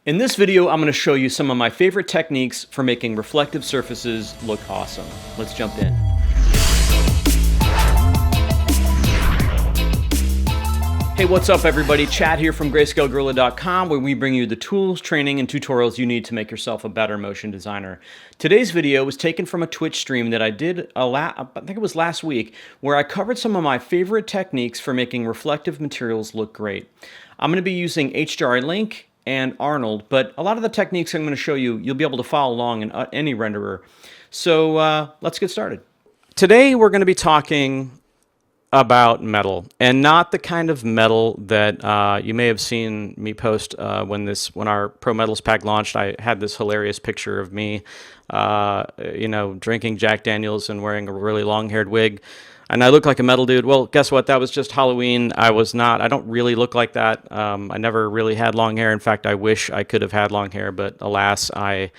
In this video, I'm going to show you some of my favorite techniques for making reflective surfaces look awesome. Let's jump in. Hey, what's up everybody? Chad here from Greyscalegorilla.com, where we bring you the tools, training, and tutorials you need to make yourself a better motion designer. Today's video was taken from a Twitch stream that I did, I think it was last week, where I covered some of my favorite techniques for making reflective materials look great. I'm going to be using HDRI Link and Arnold, but a lot of the techniques I'm going to show you, you'll be able to follow along in any renderer. So let's get started. Today we're going to be talking about metal, and not the kind of metal that you may have seen me post when our Pro Metals pack launched. I had this hilarious picture of me, drinking Jack Daniels and wearing a really long-haired wig. And I look like a metal dude. Well, guess what? That was just Halloween. I was not. I don't really look like that. I never really had long hair. In fact, I wish I could have had long hair, but alas, I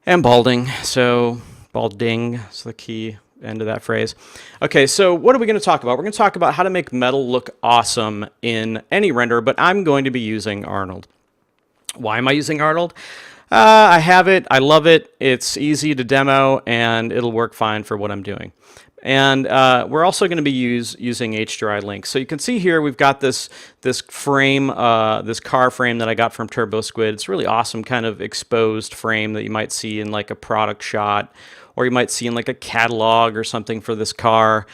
am balding. So, balding is the key end of that phrase. Okay, so what are we going to talk about? We're going to talk about how to make metal look awesome in any render, but I'm going to be using Arnold. Why am I using Arnold? I have it. I love it. It's easy to demo, and it'll work fine for what I'm doing. And we're also going to be using HDRI Link. So you can see here we've got this frame, this car frame that I got from Turbo Squid. It's a really awesome kind of exposed frame that you might see in like a product shot, or you might see in like a catalog or something for this car.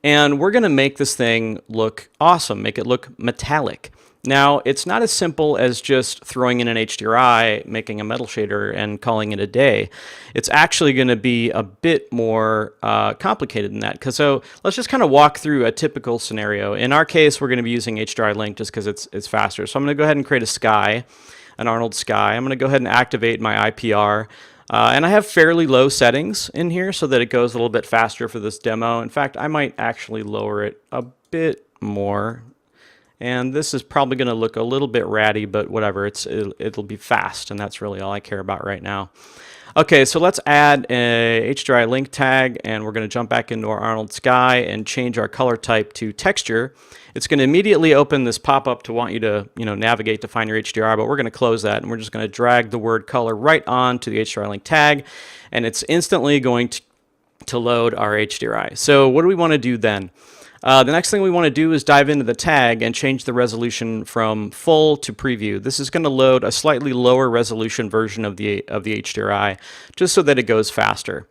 And we're going to make this thing look awesome, make it look metallic. Now, it's not as simple as just throwing in an HDRI, making a metal shader, and calling it a day. It's actually going to be a bit more complicated than that. So let's just kind of walk through a typical scenario. In our case, we're going to be using HDRI Link just because it's faster. So I'm going to go ahead and create a sky, an Arnold Sky. I'm going to go ahead and activate my IPR. And I have fairly low settings in here so that it goes a little bit faster for this demo. In fact, I might actually lower it a bit more. And this is probably going to look a little bit ratty, but whatever, it'll be fast, and that's really all I care about right now. Okay, so let's add a HDRI Link tag, and we're going to jump back into our Arnold Sky and change our color type to texture. It's going to immediately open this pop-up to want you to navigate to find your HDR, but we're going to close that, and we're just going to drag the word color right onto the HDRI Link tag, and it's instantly going to load our HDRI. So what do we want to do then? The next thing we want to do is dive into the tag and change the resolution from full to preview. This is going to load a slightly lower resolution version of the HDRI just so that it goes faster.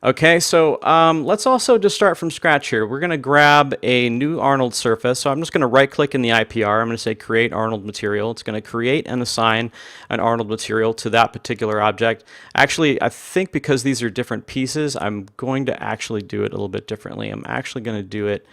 Okay, so let's also just start from scratch here. We're going to grab a new Arnold surface. So I'm just going to right-click in the IPR. I'm going to say Create Arnold Material. It's going to create and assign an Arnold Material to that particular object. Actually, I think because these are different pieces, I'm going to actually do it a little bit differently. I'm actually going to do it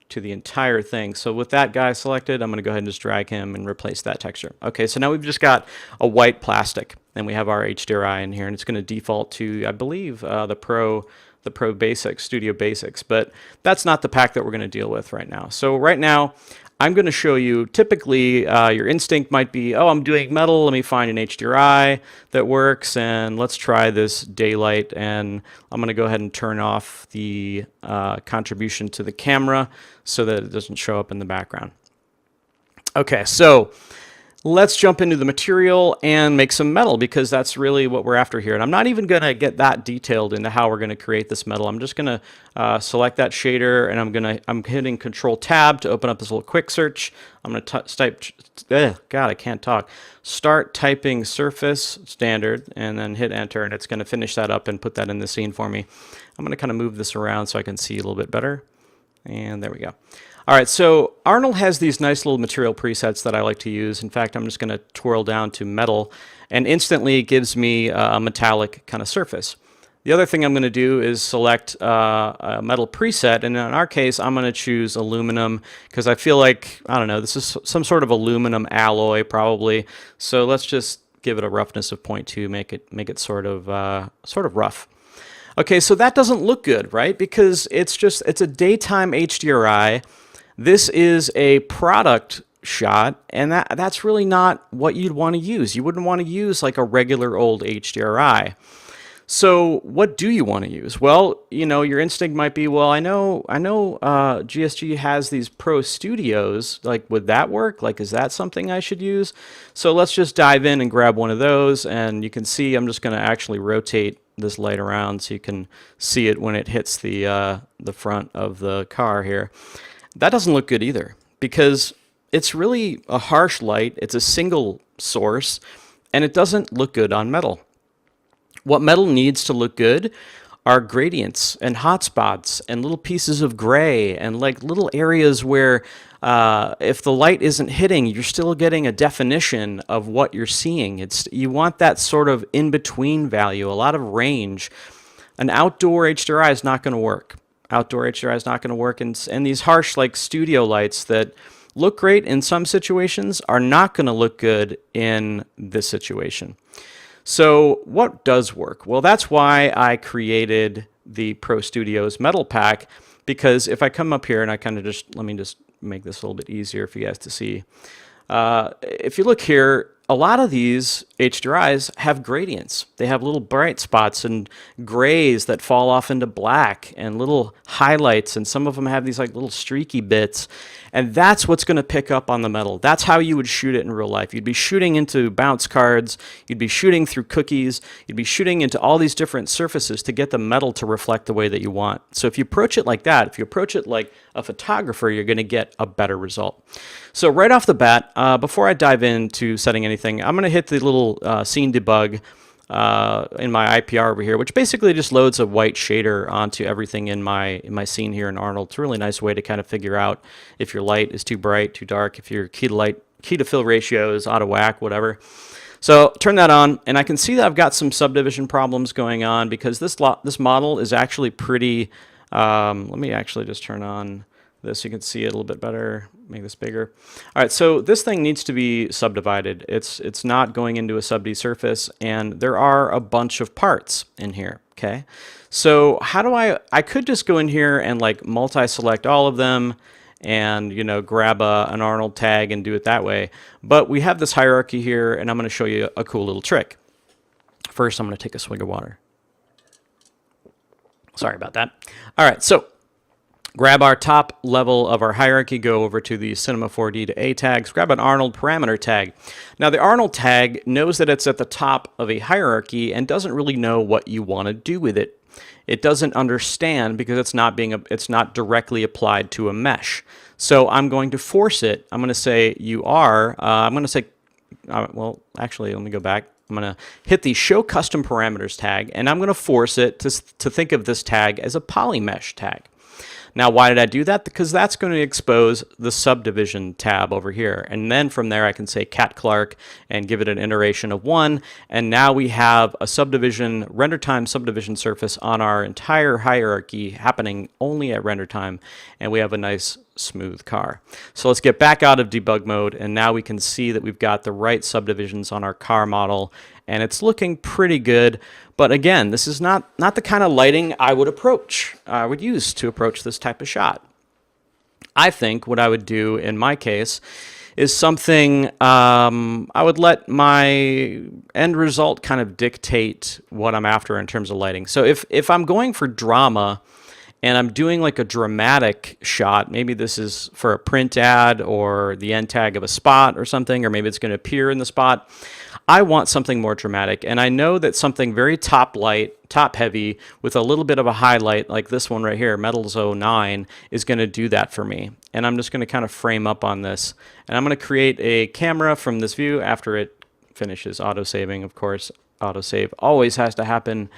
to the entire thing. So with that guy selected, I'm going to go ahead and just drag him and replace that texture. Okay, so now we've just got a white plastic, and we have our HDRI in here, and it's going to default to, I believe, the Pro Basics, Studio Basics, but that's not the pack that we're going to deal with right now. So right now, I'm going to show you, typically, your instinct might be, oh, I'm doing metal, let me find an HDRI that works, and let's try this daylight, and I'm going to go ahead and turn off the contribution to the camera so that it doesn't show up in the background. Okay, so let's jump into the material and make some metal, because that's really what we're after here. And I'm not even going to get that detailed into how we're going to create this metal. I'm just going to select that shader, and I'm hitting Control Tab to open up this little quick search. I'm going to type, God, I can't talk. Start typing surface standard, and then hit enter, and it's going to finish that up and put that in the scene for me. I'm going to kind of move this around so I can see a little bit better. And there we go. All right, so Arnold has these nice little material presets that I like to use. In fact, I'm just going to twirl down to metal, and instantly it gives me a metallic kind of surface. The other thing I'm going to do is select a metal preset, and in our case, I'm going to choose aluminum because I feel like, I don't know, this is some sort of aluminum alloy probably. So let's just give it a roughness of 0.2, make it sort of rough. Okay, so that doesn't look good, right? Because it's a daytime HDRI. This is a product shot, and that's really not what you'd want to use. You wouldn't want to use like a regular old HDRI. So what do you want to use? Well, your instinct might be, well, I know, GSG has these Pro Studios. Like, would that work? Like, is that something I should use? So let's just dive in and grab one of those. And you can see I'm just going to actually rotate this light around so you can see it when it hits the front of the car here. That doesn't look good either because it's really a harsh light. It's a single source, and it doesn't look good on metal. What metal needs to look good are gradients and hotspots and little pieces of gray and like little areas where if the light isn't hitting, you're still getting a definition of what you're seeing. You want that sort of in-between value, a lot of range. An outdoor HDRI is not going to work. Outdoor HDRI is not going to work, and these harsh like studio lights that look great in some situations are not going to look good in this situation. So what does work? Well, that's why I created the Pro Studios metal pack, because if I come up here and I kind of let me just make this a little bit easier for you guys to see. If you look here, a lot of these HDRIs have gradients. They have little bright spots and grays that fall off into black and little highlights, and some of them have these like little streaky bits. And that's what's going to pick up on the metal. That's how you would shoot it in real life. You'd be shooting into bounce cards, you'd be shooting through cookies, you'd be shooting into all these different surfaces to get the metal to reflect the way that you want. So if you approach it like that, if you approach it like a photographer, you're going to get a better result. So right off the bat, before I dive into setting anything, I'm going to hit the little scene debug in my IPR over here, which basically just loads a white shader onto everything in my scene here in Arnold. It's a really nice way to kind of figure out if your light is too bright, too dark, if your key to fill ratio is out of whack, whatever. So turn that on, and I can see that I've got some subdivision problems going on because this model is actually pretty. Let me actually just turn on this so you can see it a little bit better, make this bigger. All right, so this thing needs to be subdivided. It's not going into a sub D surface, and there are a bunch of parts in here, okay? So how do I could just go in here and like multi-select all of them and, grab an Arnold tag and do it that way. But we have this hierarchy here, and I'm going to show you a cool little trick. First, I'm going to take a swig of water. Sorry about that. All right, so grab our top level of our hierarchy, go over to the Cinema 4D to A tags, grab an Arnold parameter tag. Now the Arnold tag knows that it's at the top of a hierarchy and doesn't really know what you want to do with it. It doesn't understand because it's not directly applied to a mesh. So I'm going to force it. I'm going to say well, actually, let me go back. I'm going to hit the Show Custom Parameters tag, and I'm going to force it to think of this tag as a polymesh tag. Now, why did I do that? Because that's going to expose the subdivision tab over here. And then from there, I can say cat Clark and give it an iteration of 1. And now we have a subdivision, render time subdivision surface on our entire hierarchy happening only at render time. And we have a nice smooth car. So let's get back out of debug mode. And now we can see that we've got the right subdivisions on our car model. And it's looking pretty good. But again, this is not the kind of lighting I would use to approach this type of shot. I think what I would do in my case is something, I would let my end result kind of dictate what I'm after in terms of lighting. So if I'm going for drama and I'm doing like a dramatic shot, maybe this is for a print ad or the end tag of a spot or something, or maybe it's going to appear in the spot, I want something more dramatic, and I know that something very top heavy with a little bit of a highlight like this one right here, Metals 09, is going to do that for me. And I'm just going to kind of frame up on this, and I'm going to create a camera from this view after it finishes autosaving. Of course, autosave always has to happen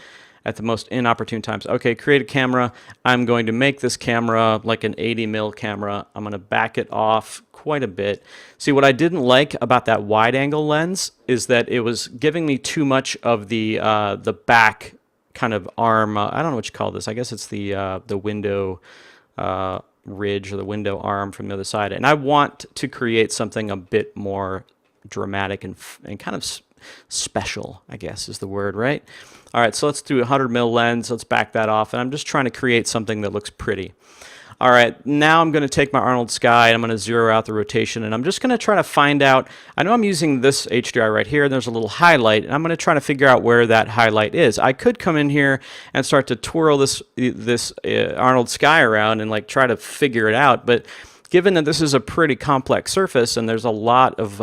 at the most inopportune times. Okay, create a camera. I'm going to make this camera like an 80mm camera. I'm going to back it off quite a bit. See, what I didn't like about that wide angle lens is that it was giving me too much of the back kind of arm. I don't know what you call this. I guess it's the window ridge or the window arm from the other side. And I want to create something a bit more dramatic and kind of special, I guess is the word, right? All right, so let's do a 100mm lens. Let's back that off. And I'm just trying to create something that looks pretty. All right, now I'm going to take my Arnold Sky and I'm going to zero out the rotation, and I'm just going to try to find out, I know I'm using this HDRI right here, and there's a little highlight, and I'm going to try to figure out where that highlight is. I could come in here and start to twirl this Arnold Sky around and like try to figure it out, but given that this is a pretty complex surface and there's a lot of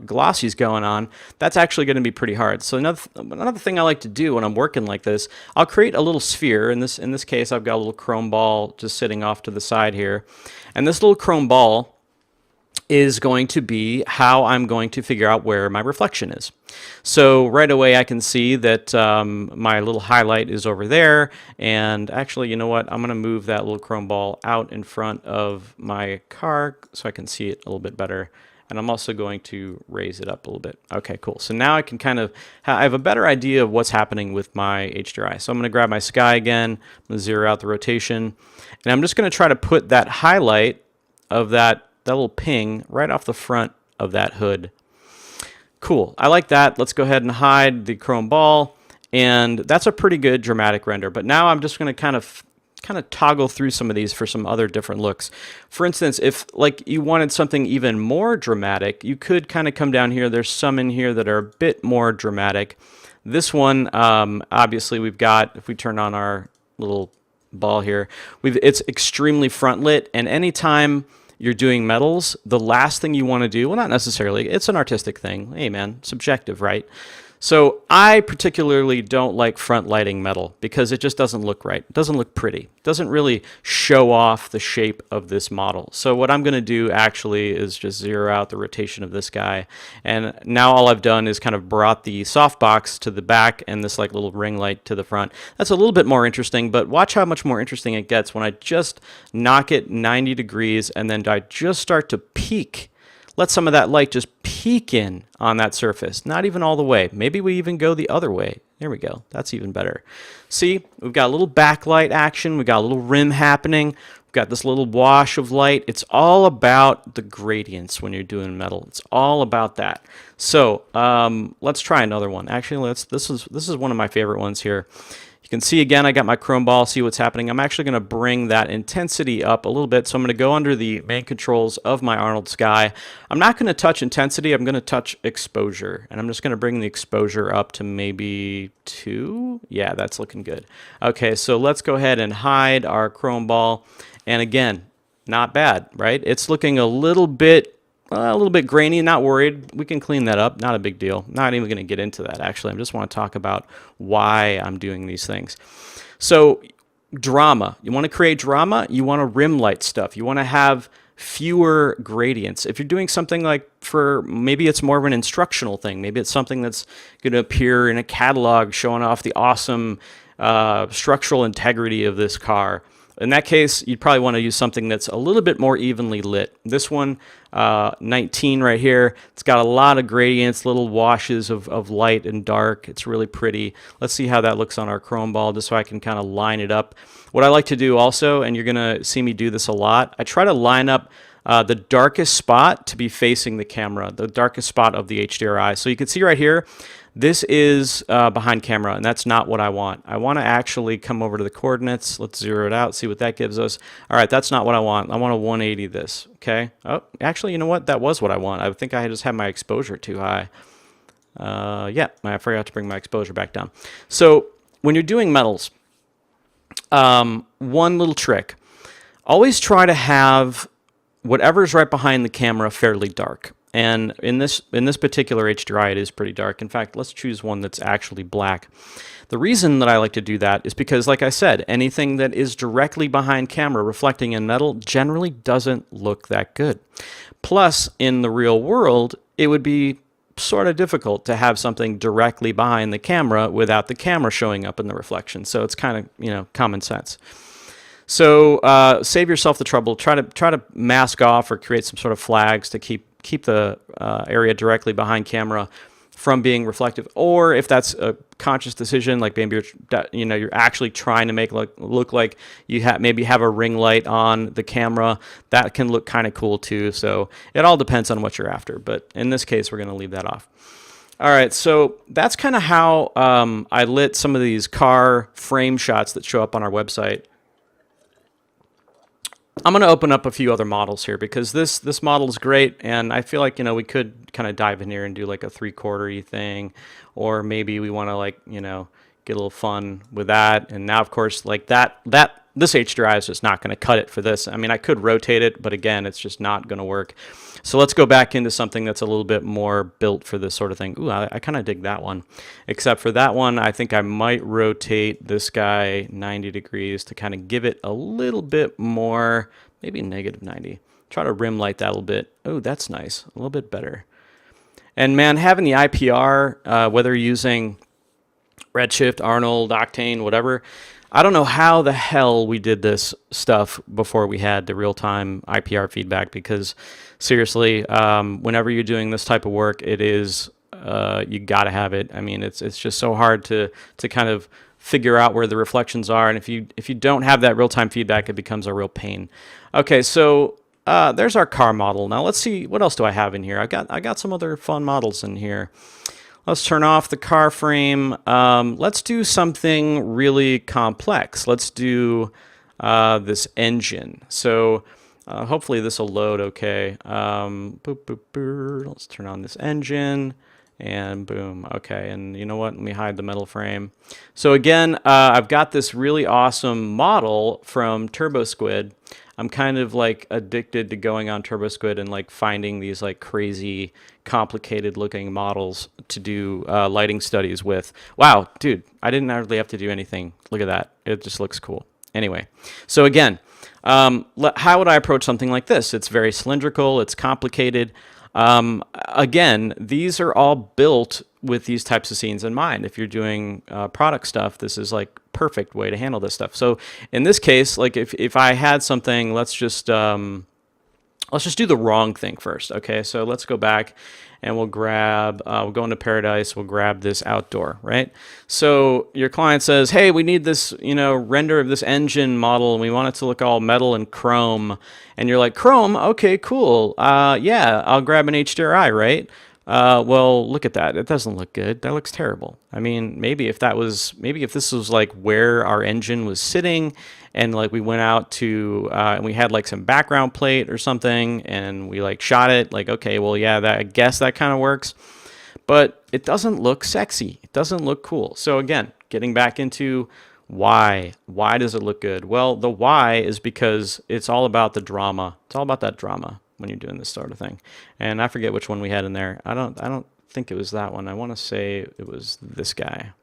glossies going on, that's actually going to be pretty hard. So another thing I like to do when I'm working like this, I'll create a little sphere. In this case, I've got a little chrome ball just sitting off to the side here. And this little chrome ball is going to be how I'm going to figure out where my reflection is. So right away I can see that my little highlight is over there, and actually, you know what, I'm going to move that little chrome ball out in front of my car so I can see it a little bit better, and I'm also going to raise it up a little bit. Okay, cool. So now I can kind of I have a better idea of what's happening with my HDRI. So I'm going to grab my sky again, I'm going to zero out the rotation, and I'm just going to try to put that highlight of that little ping right off the front of that hood. Cool, I like that. Let's go ahead and hide the chrome ball, and that's a pretty good dramatic render. But now I'm just going to kind of toggle through some of these for some other different looks. For instance, if like you wanted something even more dramatic, you could kind of come down here. There's some in here that are a bit more dramatic. This one, obviously we've got, if we turn on our little ball here, it's extremely front lit, and anytime you're doing metals, the last thing you want to do, well, not necessarily, it's an artistic thing. Hey man, subjective, right? So I particularly don't like front lighting metal because it just doesn't look right. It doesn't look pretty. It doesn't really show off the shape of this model. So what I'm going to do actually is just zero out the rotation of this guy. And now all I've done is kind of brought the softbox to the back and this like little ring light to the front. That's a little bit more interesting, but watch how much more interesting it gets when I just knock it 90 degrees and then I just start to peek. Let some of that light just peek in on that surface. Not even all the way. Maybe we even go the other way. There we go. That's even better. See, we've got a little backlight action. We've got a little rim happening. We've got this little wash of light. It's all about the gradients when you're doing metal. It's all about that. So let's try another one. Actually, this is one of my favorite ones here. You can see again, I got my chrome ball, see what's happening. I'm actually going to bring that intensity up a little bit. So I'm going to go under the main controls of my Arnold Sky. I'm not going to touch intensity, I'm going to touch exposure. And I'm just going to bring the exposure up to maybe 2. Yeah, that's looking good. Okay, so let's go ahead and hide our chrome ball. And again, not bad, right? It's looking a little bit grainy, not worried. We can clean that up, not a big deal. Not even going to get into that, actually. I just want to talk about why I'm doing these things. So drama. You want to create drama, you want to rim light stuff. You want to have fewer gradients. If you're doing something like maybe it's more of an instructional thing. Maybe it's something that's going to appear in a catalog showing off the awesome structural integrity of this car. In that case, you'd probably want to use something that's a little bit more evenly lit. This one, 19 right here, it's got a lot of gradients, little washes of light and dark. It's really pretty. Let's see how that looks on our chrome ball, just so I can kind of line it up. What I like to do also, and you're going to see me do this a lot, I try to line up the darkest spot to be facing the camera, the darkest spot of the HDRI. So you can see right here, this is behind camera, and that's not what I want. I want to actually come over to the coordinates. Let's zero it out, see what that gives us. All right, that's not what I want. I want to 180 this, okay? Oh, actually, you know what? That was what I want. I think I just had my exposure too high. Yeah, I forgot to bring my exposure back down. So when you're doing metals, one little trick. Always try to have whatever's right behind the camera fairly dark. And in this particular HDRI, it is pretty dark. In fact, let's choose one that's actually black. The reason that I like to do that is because, like I said, anything that is directly behind camera reflecting in metal generally doesn't look that good. Plus, in the real world, it would be sort of difficult to have something directly behind the camera without the camera showing up in the reflection. So it's kind of, common sense. So save yourself the trouble. Try to mask off or create some sort of flags to keep the area directly behind camera from being reflective. Or if that's a conscious decision, like maybe you're actually trying to make look like you maybe have a ring light on the camera, that can look kind of cool too. So it all depends on what you're after. But in this case, we're going to leave that off. All right, so that's kind of how I lit some of these car frame shots that show up on our website. I'm going to open up a few other models here because this model is great, and I feel like, you know, we could kind of dive in here and do like a 3/4 thing, or maybe we want to, like, you know, get a little fun with that. And now, of course, like this HDRI is just not going to cut it for this. I mean, I could rotate it, but again, it's just not going to work. So let's go back into something that's a little bit more built for this sort of thing. Ooh, I kind of dig that one. Except for that one, I think I might rotate this guy 90 degrees to kind of give it a little bit more, maybe -90. Try to rim light that a little bit. Oh, that's nice. A little bit better. And man, having the IPR, whether you're using Redshift, Arnold, Octane, whatever, I don't know how the hell we did this stuff before we had the real-time IPR feedback, because seriously, whenever you're doing this type of work, it is, you got to have it. I mean, it's just so hard to kind of figure out where the reflections are, and if you don't have that real-time feedback, it becomes a real pain. Okay, so there's our car model. Now let's see, what else do I have in here? I got some other fun models in here. Let's turn off the car frame. Let's do something really complex. Let's do this engine. So hopefully this will load okay. Let's turn on this engine, and boom. Okay, and you know what? Let me hide the metal frame. So again, I've got this really awesome model from TurboSquid. I'm kind of like addicted to going on TurboSquid and like finding these like crazy complicated looking models to do lighting studies with. Wow, dude, I didn't really have to do anything. Look at that. It just looks cool. Anyway, so again, how would I approach something like this? It's very cylindrical. It's complicated. Again, these are all built with these types of scenes in mind. If you're doing product stuff, this is like perfect way to handle this stuff. So in this case, like if I had something, let's just do the wrong thing first. Okay, so let's go back and we'll grab, we'll go into Paradise, we'll grab this outdoor, right? So your client says, hey, we need this, you know, render of this engine model, and we want it to look all metal and chrome. And you're like, chrome? Okay, cool. Yeah, I'll grab an HDRI, right? Well, look at that. It doesn't look good. That looks terrible. I mean, maybe if this was like where our engine was sitting, and like we went out to, and we had like some background plate or something, and we like shot it, like, okay, well, yeah, I guess that kind of works, but it doesn't look sexy. It doesn't look cool. So again, getting back into why does it look good? Well, the why is because it's all about the drama. It's all about that drama when you're doing this sort of thing. And I forget which one we had in there. I don't think it was that one. I want to say it was this guy.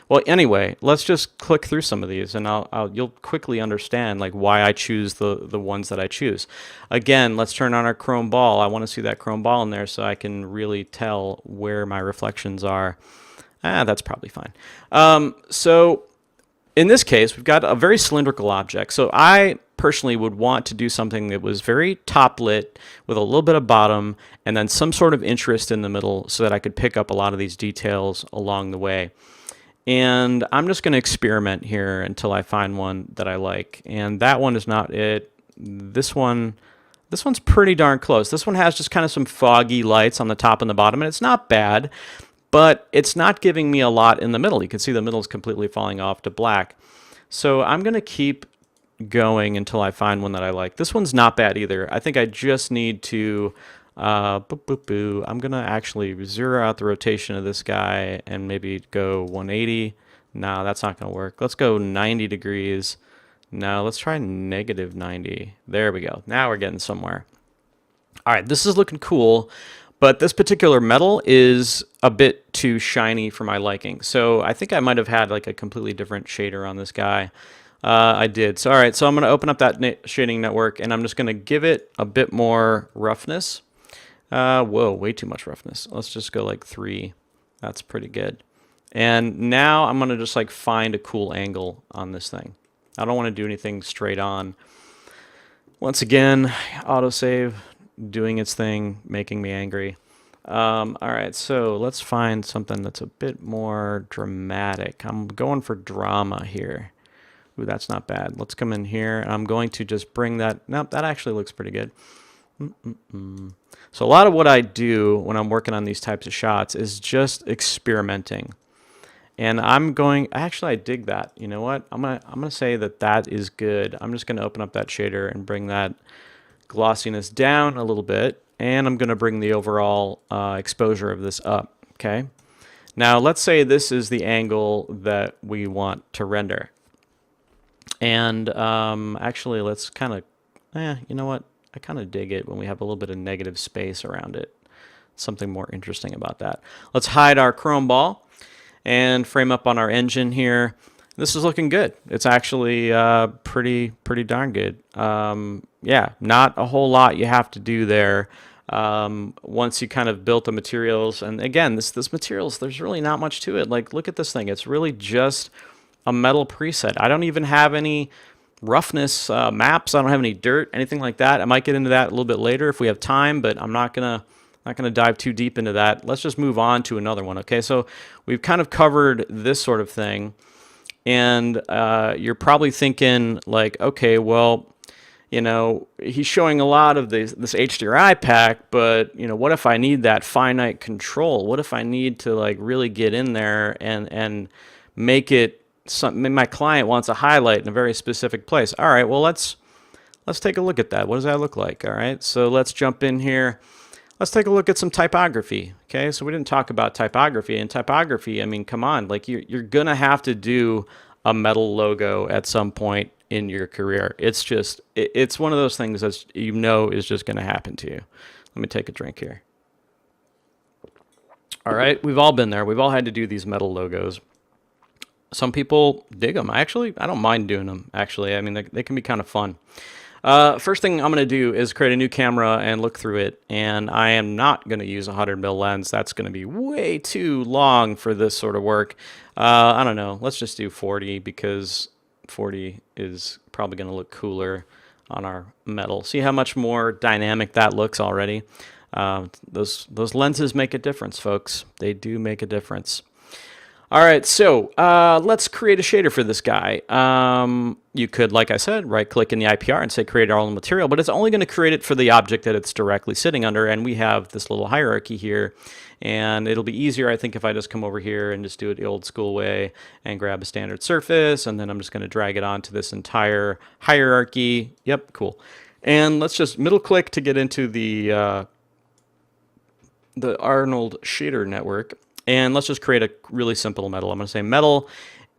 Well, anyway, let's just click through some of these, and you'll quickly understand like why I choose the ones that I choose. Again, let's turn on our chrome ball. I want to see that chrome ball in there so I can really tell where my reflections are. That's probably fine. So in this case, we've got a very cylindrical object. So I personally would want to do something that was very top lit with a little bit of bottom and then some sort of interest in the middle so that I could pick up a lot of these details along the way. And I'm just going to experiment here until I find one that I like. And that one is not it. This one's pretty darn close. This one has just kind of some foggy lights on the top and the bottom, and it's not bad, but it's not giving me a lot in the middle. You can see the middle is completely falling off to black. So I'm going to keep going until I find one that I like. This one's not bad either. I think I just need to I'm going to actually zero out the rotation of this guy and maybe go 180. No, that's not going to work. Let's go 90 degrees. No, let's try -90. There we go. Now we're getting somewhere. All right, this is looking cool, but this particular metal is a bit too shiny for my liking. So I think I might have had like a completely different shader on this guy. I did. So all right, so I'm going to open up that shading network, and I'm just going to give it a bit more roughness. Whoa, way too much roughness. Let's just go like 3. That's pretty good. And now I'm going to just like find a cool angle on this thing. I don't want to do anything straight on. Once again, autosave doing its thing, making me angry. All right, so let's find something that's a bit more dramatic. I'm going for drama here. Ooh, that's not bad. Let's come in here, and I'm going to just bring that. Nope, that actually looks pretty good. So a lot of what I do when I'm working on these types of shots is just experimenting. And I'm going, actually I dig that. You know what? I'm gonna say that that is good. I'm just gonna open up that shader and bring that glossiness down a little bit, and I'm gonna bring the overall exposure of this up, okay? Now let's say this is the angle that we want to render. And actually let's kind of, you know what? I kind of dig it when we have a little bit of negative space around it. Something more interesting about that. Let's hide our chrome ball and frame up on our engine here. This is looking good. It's actually pretty darn good. Yeah, not a whole lot you have to do there. Once you kind of built the materials, and again, this materials, there's really not much to it. Like, look at this thing. It's really just a metal preset. I don't even have any roughness maps. I don't have any dirt, anything like that. I might get into that a little bit later if we have time, but I'm not gonna dive too deep into that. Let's just move on to another one. Okay, so we've kind of covered this sort of thing, and you're probably thinking like, okay, well, you know, he's showing a lot of this HDRI pack, but you know, what if I need that finite control? What if I need to like really get in there and make it something my client wants a highlight in a very specific place? All right, well, let's take a look at that. What does that look like? All right, so let's jump in here. Let's take a look at some typography. Okay, so we didn't talk about typography. And typography, I mean, come on, like you're gonna have to do a metal logo at some point in your career. It's just, it's one of those things that you know is just gonna happen to you. Let me take a drink here. All right, we've all been there. We've all had to do these metal logos. Some people dig them. I don't mind doing them, actually. I mean, they can be kind of fun. First thing I'm going to do is create a new camera and look through it, and I am not going to use a 100mm lens. That's going to be way too long for this sort of work. I don't know. Let's just do 40 because 40 is probably going to look cooler on our metal. See how much more dynamic that looks already? Those lenses make a difference, folks. They do make a difference. All right, so let's create a shader for this guy. You could, like I said, right-click in the IPR and say create Arnold Material, but it's only going to create it for the object that it's directly sitting under, and we have this little hierarchy here, and it'll be easier, I think, if I just come over here and just do it the old school way and grab a standard surface, and then I'm just going to drag it onto this entire hierarchy. Yep, cool. And let's just middle-click to get into the Arnold shader network. And let's just create a really simple metal. I'm going to say metal.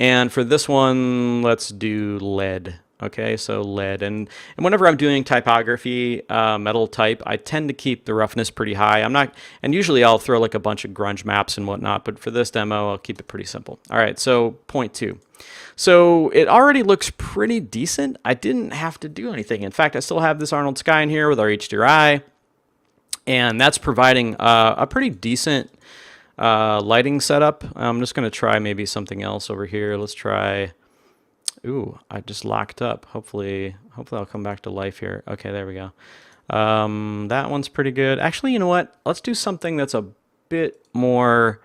And for this one, let's do lead. Okay, so lead. And whenever I'm doing typography, metal type, I tend to keep the roughness pretty high. And usually I'll throw like a bunch of grunge maps and whatnot, but for this demo, I'll keep it pretty simple. All right, so 0.2. So it already looks pretty decent. I didn't have to do anything. In fact, I still have this Arnold Sky in here with our HDRI, and that's providing a pretty decent lighting setup. I'm just going to try maybe something else over here. Let's try, ooh, I just locked up. Hopefully I'll come back to life here. Okay, there we go. That one's pretty good. Actually, you know what? Let's do something that's a bit more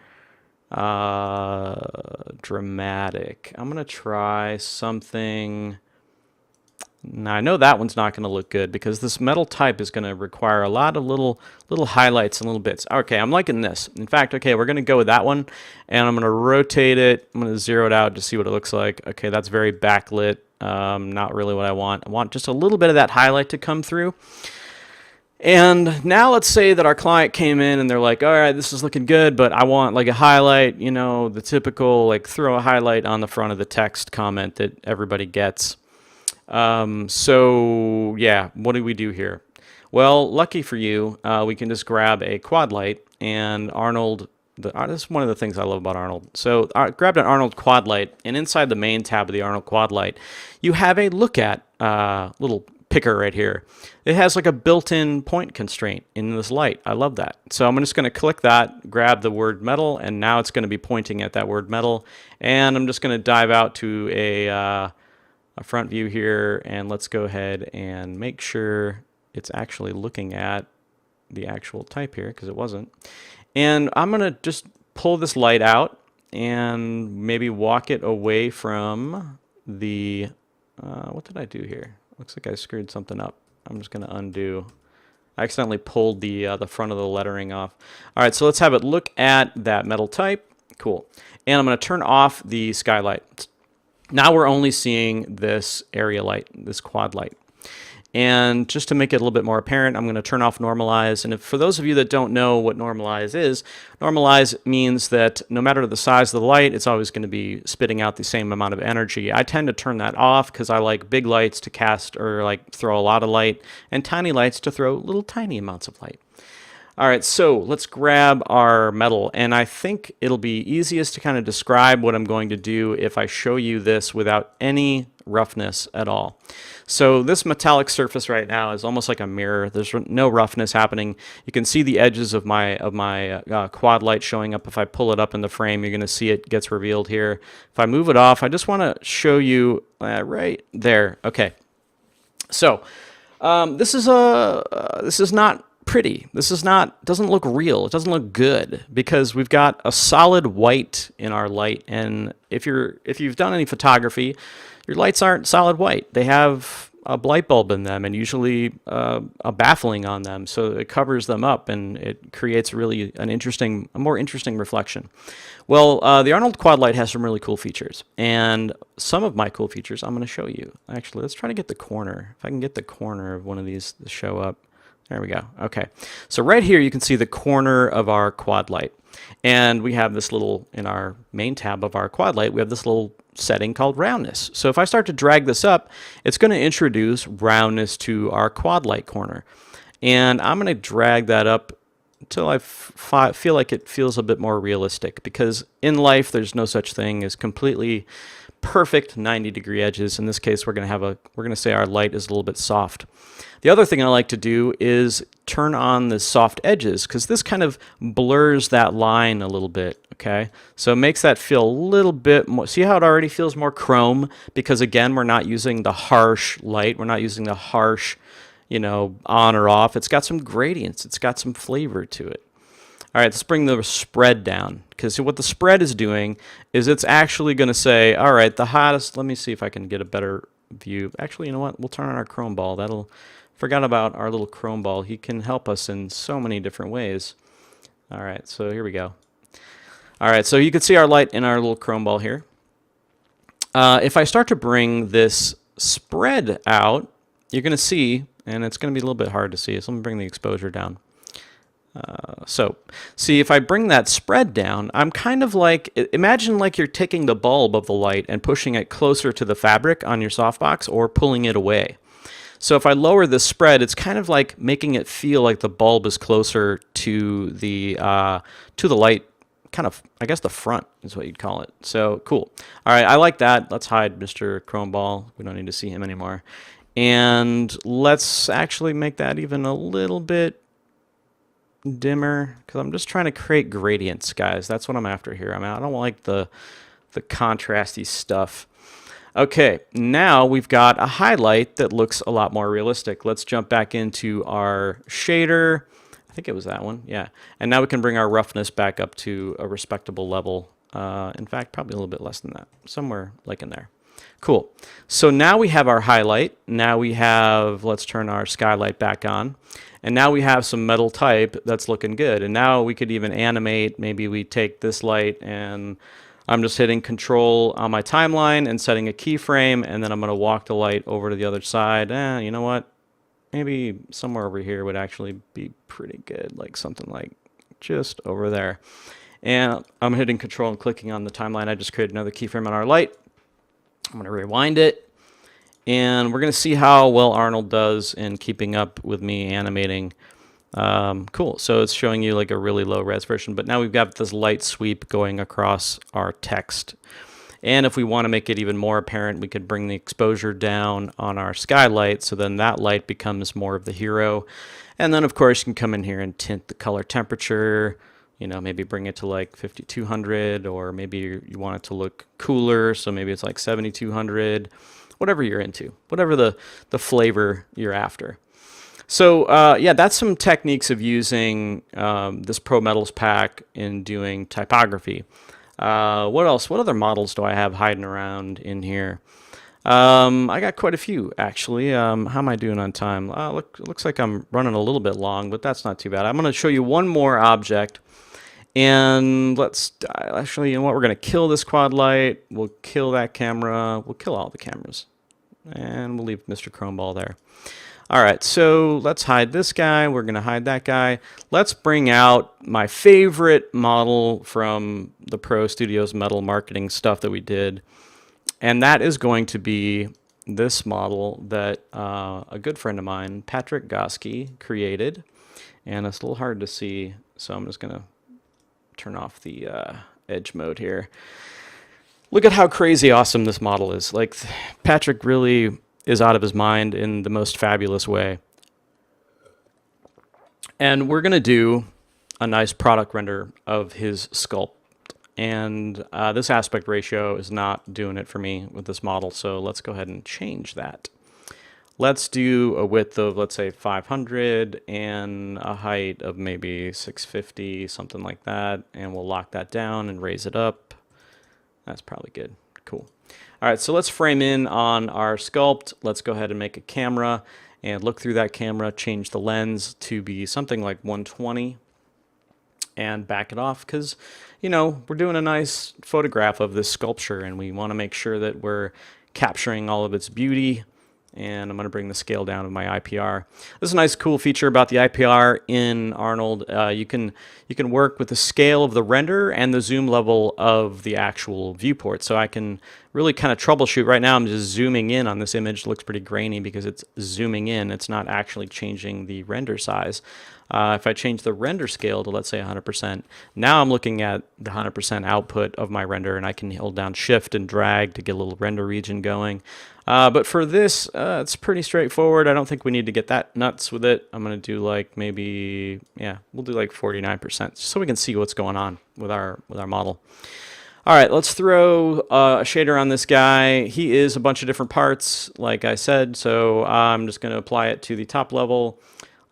dramatic. I'm going to try something. Now, I know that one's not going to look good because this metal type is going to require a lot of little highlights and little bits. Okay, I'm liking this. In fact, okay, we're going to go with that one, and I'm going to rotate it. I'm going to zero it out to see what it looks like. Okay, that's very backlit. Not really what I want. I want just a little bit of that highlight to come through. And now let's say that our client came in and they're like, all right, this is looking good, but I want like a highlight, you know, the typical like throw a highlight on the front of the text comment that everybody gets. So yeah, what do we do here? Well, lucky for you, we can just grab a quad light, and Arnold, this is one of the things I love about Arnold. So I grabbed an Arnold quad light, and inside the main tab of the Arnold quad light, you have a look at little picker right here. It has like a built-in point constraint in this light. I love that. So I'm just going to click that, grab the word metal, and now it's going to be pointing at that word metal. And I'm just going to dive out to a front view here, and let's go ahead and make sure it's actually looking at the actual type here, because it wasn't. And I'm going to just pull this light out and maybe walk it away from the, what did I do here? Looks like I screwed something up. I'm just going to undo. I accidentally pulled the front of the lettering off. All right, so let's have it look at that metal type. Cool. And I'm going to turn off the skylight. Now we're only seeing this area light, this quad light. And just to make it a little bit more apparent, I'm going to turn off normalize. And if, for those of you that don't know what normalize is, normalize means that no matter the size of the light, it's always going to be spitting out the same amount of energy. I tend to turn that off because I like big lights to cast or like throw a lot of light, and tiny lights to throw little tiny amounts of light. All right, so let's grab our metal, and I think it'll be easiest to kind of describe what I'm going to do if I show you this without any roughness at all. So this metallic surface right now is almost like a mirror. There's no roughness happening. You can see the edges of my quad light showing up. If I pull it up in the frame, you're going to see it gets revealed here. If I move it off, I just want to show you right there. Okay, so this is not pretty. This is not, doesn't look real. It doesn't look good because we've got a solid white in our light. And if you've done any photography, your lights aren't solid white. They have a light bulb in them and usually a baffling on them. So it covers them up and it creates really a more interesting reflection. Well, the Arnold quad light has some really cool features, and some of my cool features I'm going to show you. Actually, let's try to get the corner. If I can get the corner of one of these to show up. There we go. Okay. So right here, you can see the corner of our quad light. And we have this little, in our main tab of our quad light, we have this little setting called roundness. So if I start to drag this up, it's going to introduce roundness to our quad light corner. And I'm going to drag that up until I feel like it feels a bit more realistic, because in life, there's no such thing as completely perfect 90-degree edges. In this case, we're going to say our light is a little bit soft. The other thing I like to do is turn on the soft edges, because this kind of blurs that line a little bit, okay? So it makes that feel a little bit more, see how it already feels more chrome? Because again, we're not using the harsh light, we're not using the harsh, on or off. It's got some gradients, it's got some flavor to it. All right, let's bring the spread down, because what the spread is doing is it's actually going to say, all right, the hottest, let me see if I can get a better view. Actually, you know what? We'll turn on our chrome ball. Forgot about our little chrome ball. He can help us in so many different ways. All right, so here we go. All right, so you can see our light in our little chrome ball here. If I start to bring this spread out, you're going to see, and it's going to be a little bit hard to see, so let me bring the exposure down. So, see, if I bring that spread down, I'm kind of like, imagine like you're taking the bulb of the light and pushing it closer to the fabric on your softbox or pulling it away. So if I lower the spread, it's kind of like making it feel like the bulb is closer to the light, kind of, I guess the front is what you'd call it. So cool. All right, I like that. Let's hide Mr. Chrome Ball. We don't need to see him anymore. And let's actually make that even a little bit dimmer, because I'm just trying to create gradients, guys. That's what I'm after here. I don't like the contrasty stuff. Okay, now we've got a highlight that looks a lot more realistic. Let's jump back into our shader. I think it was that one, yeah. And now we can bring our roughness back up to a respectable level. In fact, probably a little bit less than that, somewhere like in there. Cool. So now we have our highlight. Now we have, let's turn our skylight back on. And now we have some metal type that's looking good. And now we could even animate. Maybe we take this light and I'm just hitting Control on my timeline and setting a keyframe, and then I'm going to walk the light over to the other side. You know what? Maybe somewhere over here would actually be pretty good, like something like just over there. And I'm hitting Control and clicking on the timeline. I just created another keyframe on our light. I'm going to rewind it, and we're going to see how well Arnold does in keeping up with me animating. Cool. So it's showing you like a really low res version, but now we've got this light sweep going across our text. And if we want to make it even more apparent, we could bring the exposure down on our skylight, so then that light becomes more of the hero. And then of course you can come in here and tint the color temperature, maybe bring it to like 5200, or maybe you want it to look cooler, so maybe it's like 7200, whatever you're into, whatever the flavor you're after. So yeah, that's some techniques of using this Pro Metals pack in doing typography. What else? What other models do I have hiding around in here? I got quite a few, actually. How am I doing on time? Looks like I'm running a little bit long, but that's not too bad. I'm going to show you one more object, And let's actually, you know what? We're going to kill this quad light. We'll kill that camera. We'll kill all the cameras. And we'll leave Mr. Chromeball there. All right, so let's hide this guy. We're going to hide that guy. Let's bring out my favorite model from the Pro Studios Metal marketing stuff that we did. And that is going to be this model that a good friend of mine, Patrick Goski, created. And it's a little hard to see, so I'm just going to turn off the edge mode here. Look at how crazy awesome this model is. Like, Patrick really is out of his mind in the most fabulous way. And we're going to do a nice product render of his sculpt. And this aspect ratio is not doing it for me with this model, so let's go ahead and change that. Let's do a width of, let's say, 500 and a height of maybe 650, something like that. And we'll lock that down and raise it up. That's probably good. Cool. All right, so let's frame in on our sculpt. Let's go ahead and make a camera and look through that camera, change the lens to be something like 120 and back it off because, you know, we're doing a nice photograph of this sculpture and we want to make sure that we're capturing all of its beauty. And I'm going to bring the scale down of my IPR. This is a nice cool feature about the IPR in Arnold. You can work with the scale of the render and the zoom level of the actual viewport. So I can really kind of troubleshoot. Right now I'm just zooming in on this image. It looks pretty grainy because it's zooming in. It's not actually changing the render size. If I change the render scale to, let's say, 100%, now I'm looking at the 100% output of my render, and I can hold down Shift and drag to get a little render region going. But for this, it's pretty straightforward. I don't think we need to get that nuts with it. I'm going to do like maybe, yeah, we'll do like 49%, so we can see what's going on with our model. All right, let's throw a shader on this guy. He is a bunch of different parts, like I said, so I'm just going to apply it to the top level.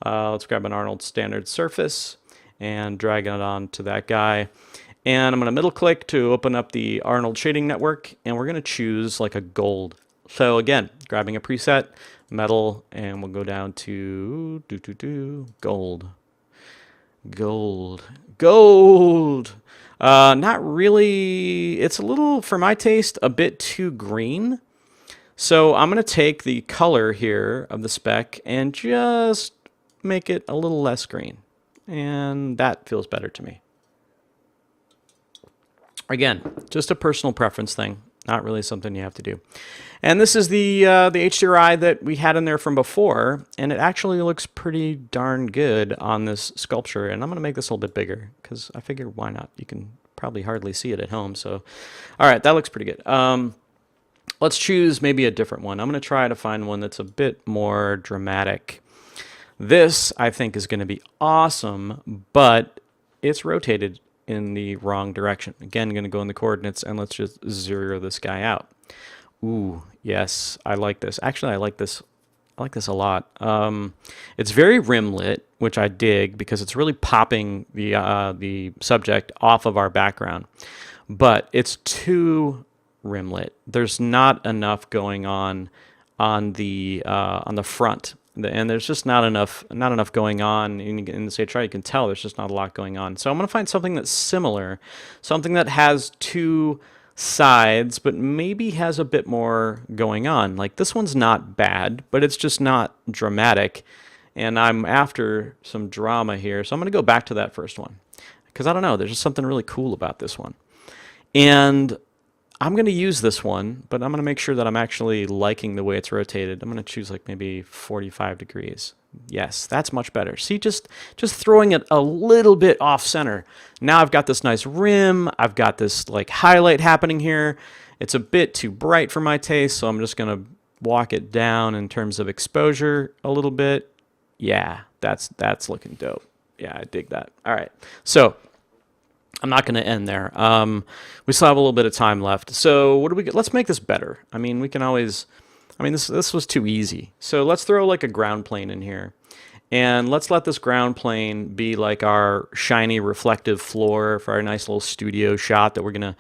Let's grab an Arnold standard surface and drag it on to that guy. And I'm going to middle click to open up the Arnold shading network, and we're going to choose like a gold. So again, grabbing a preset, metal, and we'll go down to gold. Gold. Not really, it's a little, for my taste, a bit too green. So I'm going to take the color here of the spec and just make it a little less green. And that feels better to me. Again, just a personal preference thing, not really something you have to do. And this is the HDRI that we had in there from before, and it actually looks pretty darn good on this sculpture. And I'm going to make this a little bit bigger because I figure why not? You can probably hardly see it at home. So, all right, that looks pretty good. Let's choose maybe a different one. I'm going to try to find one that's a bit more dramatic. This, I think, is going to be awesome, but it's rotated in the wrong direction. Again, I'm going to go in the coordinates, and let's just zero this guy out. Ooh, yes, I like this. Actually, I like this a lot. It's very rim lit, which I dig because it's really popping the subject off of our background. But it's too rim lit. There's not enough going on the front. And there's just not enough going on in the HDRI. You can tell there's just not a lot going on. So I'm going to find something that's similar, something that has two sides, but maybe has a bit more going on. Like this one's not bad, but it's just not dramatic. And I'm after some drama here. So I'm going to go back to that first one because I don't know. There's just something really cool about this one. And I'm going to use this one, but I'm going to make sure that I'm actually liking the way it's rotated. I'm going to choose like maybe 45 degrees. Yes, that's much better. See, just throwing it a little bit off center. Now I've got this nice rim. I've got this like highlight happening here. It's a bit too bright for my taste, so I'm just going to walk it down in terms of exposure a little bit. Yeah, that's looking dope. Yeah, I dig that. All right, so I'm not going to end there. We still have a little bit of time left. So what do we get? Let's make this better. I mean, we can always, I mean, this was too easy. So let's throw like a ground plane in here. And let's let this ground plane be like our shiny reflective floor for our nice little studio shot that we're gonna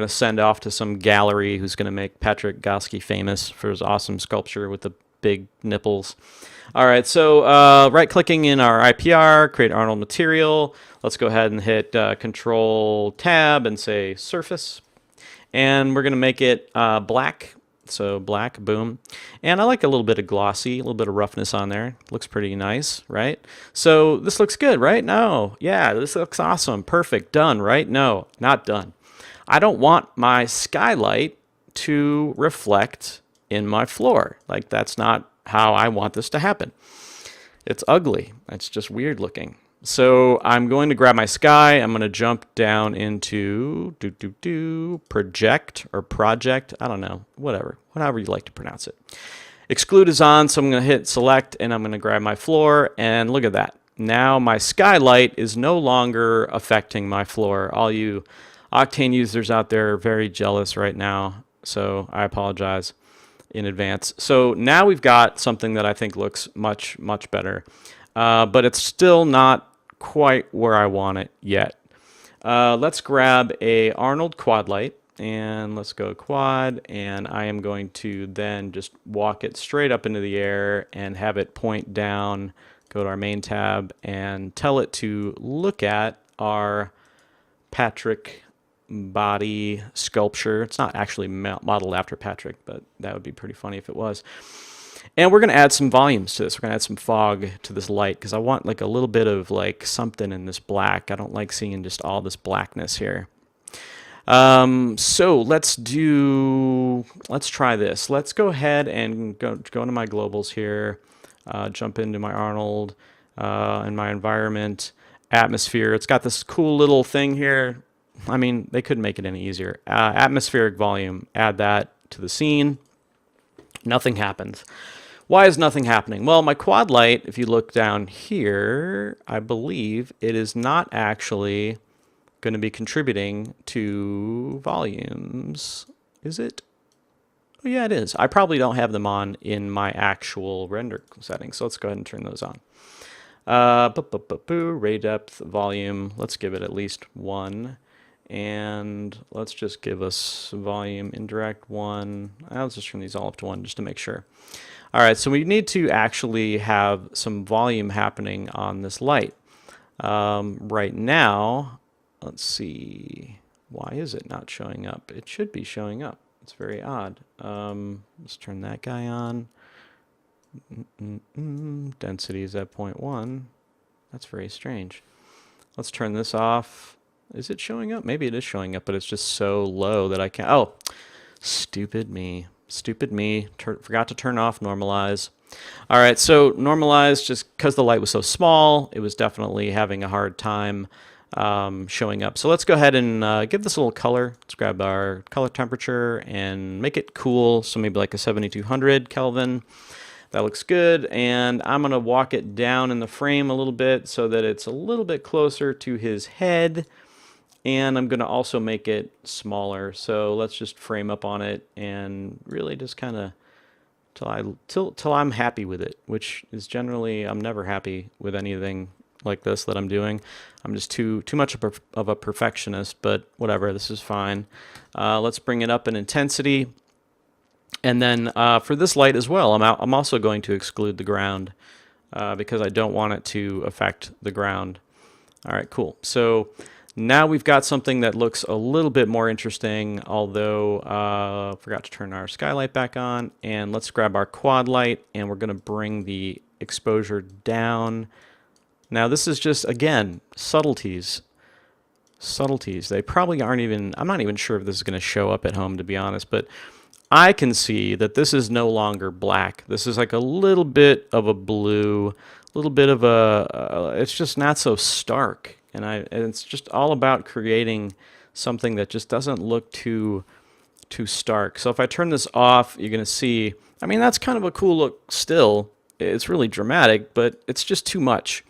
send off to some gallery who's gonna make Patrick Goski famous for his awesome sculpture with the big nipples. All right, so right-clicking in our IPR, create Arnold Material. Let's go ahead and hit Control-Tab and say Surface. And we're going to make it black. So black, boom. And I like a little bit of glossy, a little bit of roughness on there. Looks pretty nice, right? So this looks good, right? No. Yeah, this looks awesome. Perfect. Done, right? No, not done. I don't want my skylight to reflect in my floor. Like, that's not how I want this to happen. It's ugly. It's just weird looking. So I'm going to grab my sky. I'm going to jump down into project or project. I don't know, however you like to pronounce it. Exclude is on, so I'm going to hit select and I'm going to grab my floor, and look at that. Now my skylight is no longer affecting my floor. All you Octane users out there are very jealous right now, so I apologize in advance. So now we've got something that I think looks much, much better, but it's still not quite where I want it yet. Let's grab a Arnold quad light, and let's go quad, and I am going to then just walk it straight up into the air and have it point down, go to our main tab, and tell it to look at our Patrick body sculpture. It's not actually modeled after Patrick, but that would be pretty funny if it was. And we're going to add some volumes to this. We're going to add some fog to this light because I want like a little bit of like something in this black. I don't like seeing just all this blackness here. So let's try this. Let's go ahead and go into my globals here, jump into my Arnold and my environment, atmosphere. It's got this cool little thing here. I mean, they couldn't make it any easier. Atmospheric volume, add that to the scene. Nothing happens. Why is nothing happening? Well, my quad light, if you look down here, I believe it is not actually going to be contributing to volumes. Is it? Oh, yeah, it is. I probably don't have them on in my actual render settings, so let's go ahead and turn those on. Ray depth, volume, let's give it at least 1. And let's just give us volume indirect 1. Let's just turn these all up to 1 just to make sure. All right, so we need to actually have some volume happening on this light. Right now, let's see, why is it not showing up? It should be showing up. It's very odd. Let's turn that guy on. Density is at 0.1. That's very strange. Let's turn this off. Is it showing up? Maybe it is showing up, but it's just so low that I can't. Oh, stupid me. Stupid me. Forgot to turn off normalize. All right, so normalize, just because the light was so small, it was definitely having a hard time showing up. So let's go ahead and give this a little color. Let's grab our color temperature and make it cool. So maybe like a 7200 Kelvin. That looks good. And I'm going to walk it down in the frame a little bit so that it's a little bit closer to his head. And I'm going to also make it smaller. So let's just frame up on it and really just kind of till I'm happy with it, which is generally, I'm never happy with anything like this that I'm doing. I'm just too much of a perfectionist, but whatever, this is fine. Let's bring it up in intensity. And then for this light as well, I'm also going to exclude the ground because I don't want it to affect the ground. All right, cool. So now we've got something that looks a little bit more interesting, although forgot to turn our skylight back on. And let's grab our quad light, and we're going to bring the exposure down. Now this is just, again, subtleties. Subtleties. They probably aren't even, I'm not even sure if this is going to show up at home, to be honest, but I can see that this is no longer black. This is like a little bit of a blue, a little bit of a, it's just not so stark. And it's just all about creating something that just doesn't look too stark. So if I turn this off, you're going to see, I mean, that's kind of a cool look still. It's really dramatic, but it's just too much.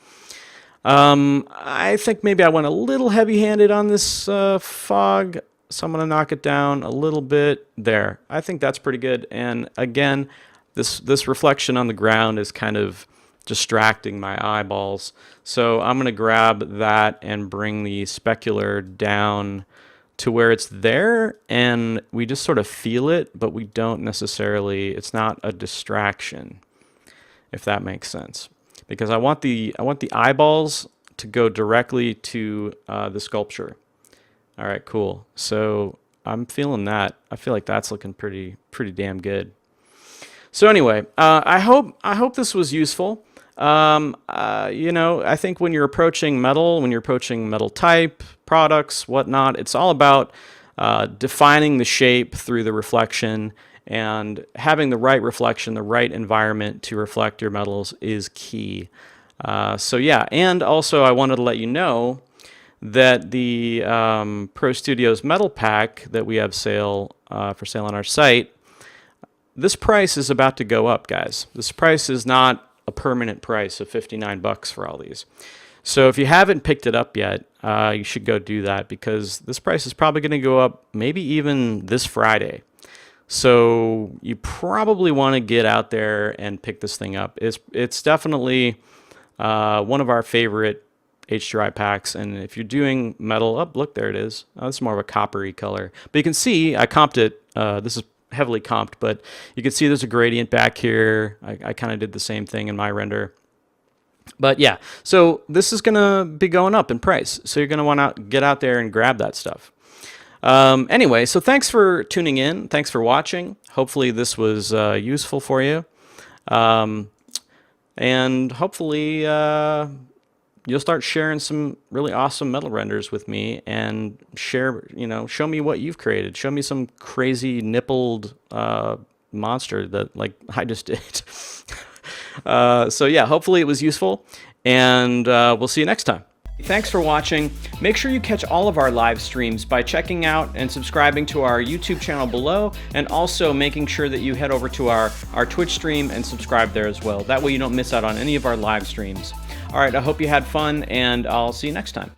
I think maybe I went a little heavy-handed on this fog, so I'm going to knock it down a little bit there. I think that's pretty good. And again, this reflection on the ground is kind of distracting my eyeballs. So I'm going to grab that and bring the specular down to where it's there and we just sort of feel it, but we don't necessarily, it's not a distraction, if that makes sense. Because I want the eyeballs to go directly to the sculpture. All right, cool. So I'm feeling that. I feel like that's looking pretty damn good. So anyway, I hope this was useful. You know, I think when you're approaching metal type, products, whatnot, it's all about defining the shape through the reflection, and having the right reflection, the right environment to reflect your metals is key. So yeah, and also I wanted to let you know that the Pro Studios Metal Pack that we have for sale on our site, this price is about to go up, guys. This price is not a permanent price of $59 for all these. So if you haven't picked it up yet, you should go do that, because this price is probably going to go up maybe even this Friday. So you probably want to get out there and pick this thing up. It's definitely one of our favorite HDRI packs, and if you're doing metal, oh, look, there it is. Oh, this is more of a coppery color. But you can see I comped it. This is heavily comped, but you can see there's a gradient back here. I kind of did the same thing in my render. But yeah, so this is going to be going up in price. So you're going to want to get out there and grab that stuff. Anyway, so thanks for tuning in. Thanks for watching. Hopefully this was useful for you. And hopefully you'll start sharing some really awesome metal renders with me, and show me what you've created. Show me some crazy nippled monster that like I just did. So yeah, hopefully it was useful, and we'll see you next time. Thanks for watching. Make sure you catch all of our live streams by checking out and subscribing to our YouTube channel below, and also making sure that you head over to our Twitch stream and subscribe there as well. That way you don't miss out on any of our live streams. All right, I hope you had fun, and I'll see you next time.